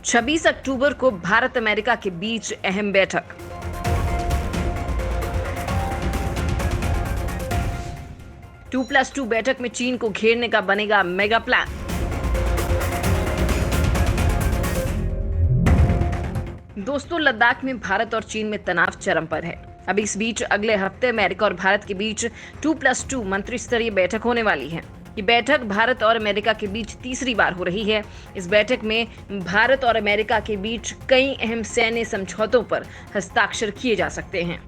26 अक्टूबर को भारत अमेरिका के बीच अहम बैठक। 2+2 बैठक में चीन को घेरने का बनेगा मेगा प्लान। दोस्तों, लद्दाख में भारत और चीन में तनाव चरम पर है। अब इस बीच अगले हफ्ते अमेरिका और भारत के बीच 2+2 मंत्री स्तरीय बैठक होने वाली है। ये बैठक भारत और अमेरिका के बीच तीसरी बार हो रही है। इस बैठक में भारत और अमेरिका के बीच कई अहम सैन्य समझौतों पर हस्ताक्षर किए जा सकते हैं।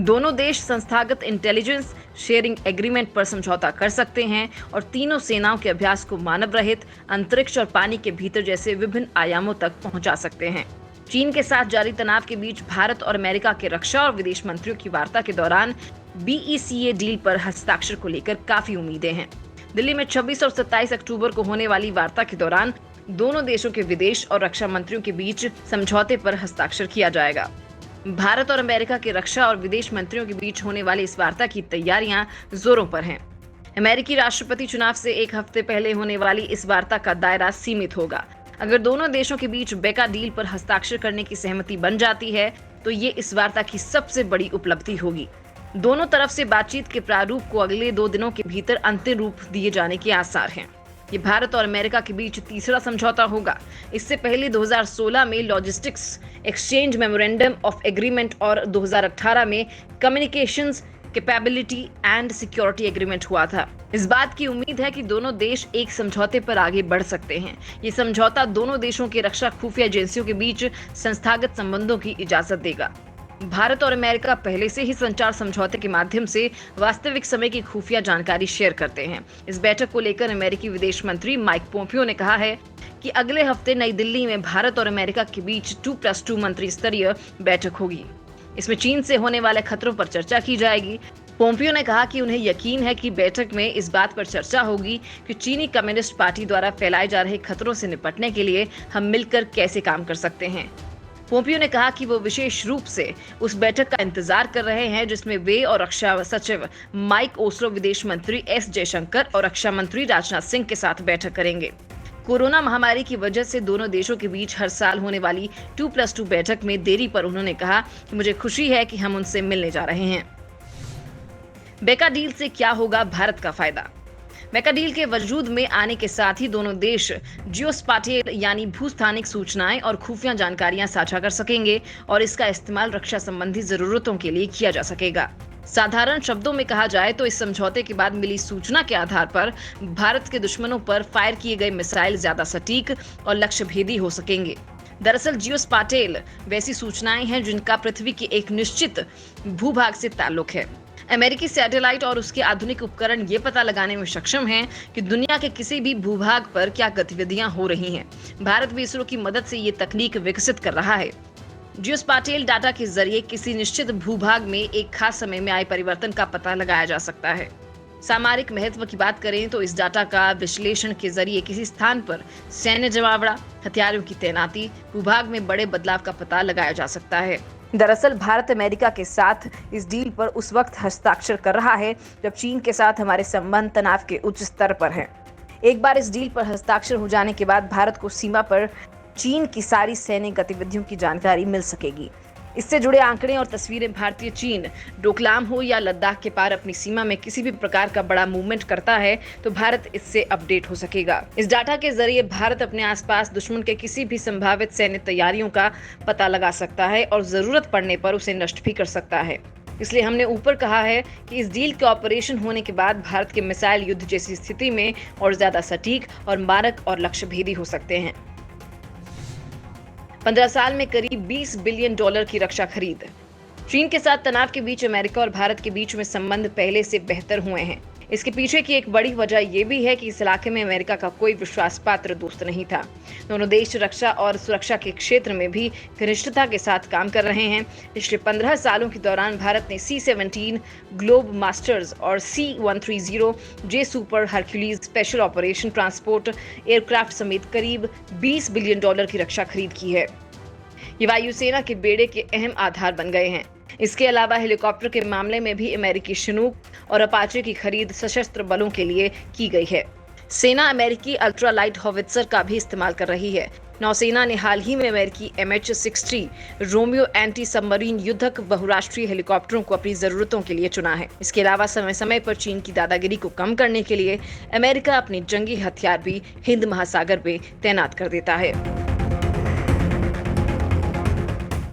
दोनों देश संस्थागत इंटेलिजेंस शेयरिंग एग्रीमेंट पर समझौता कर सकते हैं और तीनों सेनाओं के अभ्यास को मानव रहित, अंतरिक्ष और पानी के भीतर जैसे विभिन्न आयामों तक पहुंचा सकते हैं। चीन के साथ जारी तनाव के बीच भारत और अमेरिका के रक्षा और विदेश मंत्रियों की वार्ता के दौरान BECA डील पर हस्ताक्षर को लेकर काफी उम्मीदें हैं। दिल्ली में 26 और 27 अक्टूबर को होने वाली वार्ता के दौरान दोनों देशों के विदेश और रक्षा मंत्रियों के बीच समझौते पर हस्ताक्षर किया जाएगा। भारत और अमेरिका के रक्षा और विदेश मंत्रियों के बीच होने वाली इस वार्ता की तैयारियां जोरों पर हैं। अमेरिकी राष्ट्रपति चुनाव से एक हफ्ते पहले होने वाली इस वार्ता का दायरा सीमित होगा। अगर दोनों देशों के बीच बेका डील पर हस्ताक्षर करने की सहमति बन जाती है तो ये इस वार्ता की सबसे बड़ी उपलब्धि होगी। दोनों तरफ से बातचीत के प्रारूप को अगले 2 दिनों के भीतर अंतिम रूप दिए जाने के आसार हैं। ये भारत और अमेरिका के बीच तीसरा समझौता होगा। इससे पहले 2016 में logistics exchange memorandum of agreement और 2018 में communications capability and security agreement हुआ था। इस बात की उम्मीद है कि दोनों देश एक समझौते पर आगे बढ़ सकते हैं। ये समझौता दोनों देशों के रक्षा खुफिया एजेंसियों के बीच संस्थागत संबंधों की इजाजत देगा। भारत और अमेरिका पहले से ही संचार समझौते के माध्यम से वास्तविक समय की खुफिया जानकारी शेयर करते हैं। इस बैठक को लेकर अमेरिकी विदेश मंत्री माइक पोम्पियो ने कहा है कि अगले हफ्ते नई दिल्ली में भारत और अमेरिका के बीच 2+2 मंत्री स्तरीय बैठक होगी। इसमें चीन से होने वाले खतरों पर चर्चा की जाएगी। पोम्पियो ने कहा कि उन्हें यकीन है कि बैठक में इस बात पर चर्चा होगी कि चीनी कम्युनिस्ट पार्टी द्वारा फैलाए जा रहे खतरों से निपटने के लिए हम मिलकर कैसे काम कर सकते हैं। पोम्पियो ने कहा कि वो विशेष रूप से उस बैठक का इंतजार कर रहे हैं जिसमें वे और रक्षा सचिव माइक ओस्लो, विदेश मंत्री S जयशंकर और रक्षा मंत्री राजनाथ सिंह के साथ बैठक करेंगे। कोरोना महामारी की वजह से दोनों देशों के बीच हर साल होने वाली 2+2 बैठक में देरी पर उन्होंने कहा कि मुझे खुशी है कि हम उनसे मिलने जा रहे हैं। बेका डील से क्या होगा भारत का फायदा? बेका डील के वजूद में आने के साथ ही दोनों देश जियोस्पाटियल यानी भूस्थानिक सूचनाएं और खुफिया जानकारियां साझा कर सकेंगे और इसका इस्तेमाल रक्षा संबंधी जरूरतों के लिए किया जा सकेगा। साधारण शब्दों में कहा जाए तो इस समझौते के बाद मिली सूचना के आधार पर भारत के दुश्मनों पर फायर किए गए मिसाइल ज्यादा सटीक और लक्ष्य भेदी हो सकेंगे। दरअसल जियोस्पाटियल वैसी सूचनाएं हैं जिनका पृथ्वी के एक निश्चित भूभाग से ताल्लुक है। अमेरिकी सैटेलाइट और उसके आधुनिक उपकरण ये पता लगाने में सक्षम हैं कि दुनिया के किसी भी भूभाग पर क्या गतिविधियां हो रही हैं। भारत भी इसरो की मदद से ये तकनीक विकसित कर रहा है। जियोस्पाटियल डाटा के जरिए किसी निश्चित भूभाग में एक खास समय में आए परिवर्तन का पता लगाया जा सकता है। सामरिक महत्व की बात करें तो इस डाटा का विश्लेषण के जरिए किसी स्थान पर सैन्य जमावड़ा, हथियारों की तैनाती, भूभाग में बड़े बदलाव का पता लगाया जा सकता है। दरअसल भारत अमेरिका के साथ इस डील पर उस वक्त हस्ताक्षर कर रहा है जब चीन के साथ हमारे संबंध तनाव के उच्च स्तर पर हैं। एक बार इस डील पर हस्ताक्षर हो जाने के बाद भारत को सीमा पर चीन की सारी सैन्य गतिविधियों की जानकारी मिल सकेगी। इससे जुड़े आंकड़े और तस्वीरें भारतीय चीन डोकलाम हो या लद्दाख के पार अपनी सीमा में किसी भी प्रकार का बड़ा मूवमेंट करता है तो भारत इससे अपडेट हो सकेगा। इस डाटा के जरिए भारत अपने आसपास दुश्मन के किसी भी संभावित सैन्य तैयारियों का पता लगा सकता है और जरूरत पड़ने पर उसे नष्ट भी कर सकता है। इसलिए हमने ऊपर कहा है कि इस डील के ऑपरेशन होने के बाद भारत के मिसाइल युद्ध जैसी स्थिति में और ज्यादा सटीक और मारक और लक्ष्य भेदी हो सकते हैं। 15 साल में करीब $20 बिलियन की रक्षा खरीद। चीन के साथ तनाव के बीच अमेरिका और भारत के बीच में संबंध पहले से बेहतर हुए हैं। इसके पीछे की एक बड़ी वजह यह भी है कि इस इलाके में अमेरिका का कोई विश्वास पात्र दोस्त नहीं था। दोनों देश रक्षा और सुरक्षा के क्षेत्र में भी घनिष्ठता के साथ काम कर रहे हैं। पिछले 15 सालों के दौरान भारत ने C-17 ग्लोब मास्टर्स और C-130 J super Hercules special operation transport aircraft समेत करीब $20 बिलियन की रक्षा खरीद की है। ये वायुसेना के बेड़े के अहम आधार बन गए हैं। इसके अलावा हेलीकॉप्टर के मामले में भी अमेरिकी शिनूक और अपाचे की खरीद सशस्त्र बलों के लिए की गई है। सेना अमेरिकी अल्ट्रा लाइट हॉवित्जर का भी इस्तेमाल कर रही है। नौसेना ने हाल ही में अमेरिकी MH-60 रोमियो एंटी सबमरीन युद्धक बहुराष्ट्रीय हेलीकॉप्टरों को अपनी जरूरतों के लिए चुना है। इसके अलावा समय समय पर चीन की दादागिरी को कम करने के लिए अमेरिका अपने जंगी हथियार भी हिंद महासागर में तैनात कर देता है।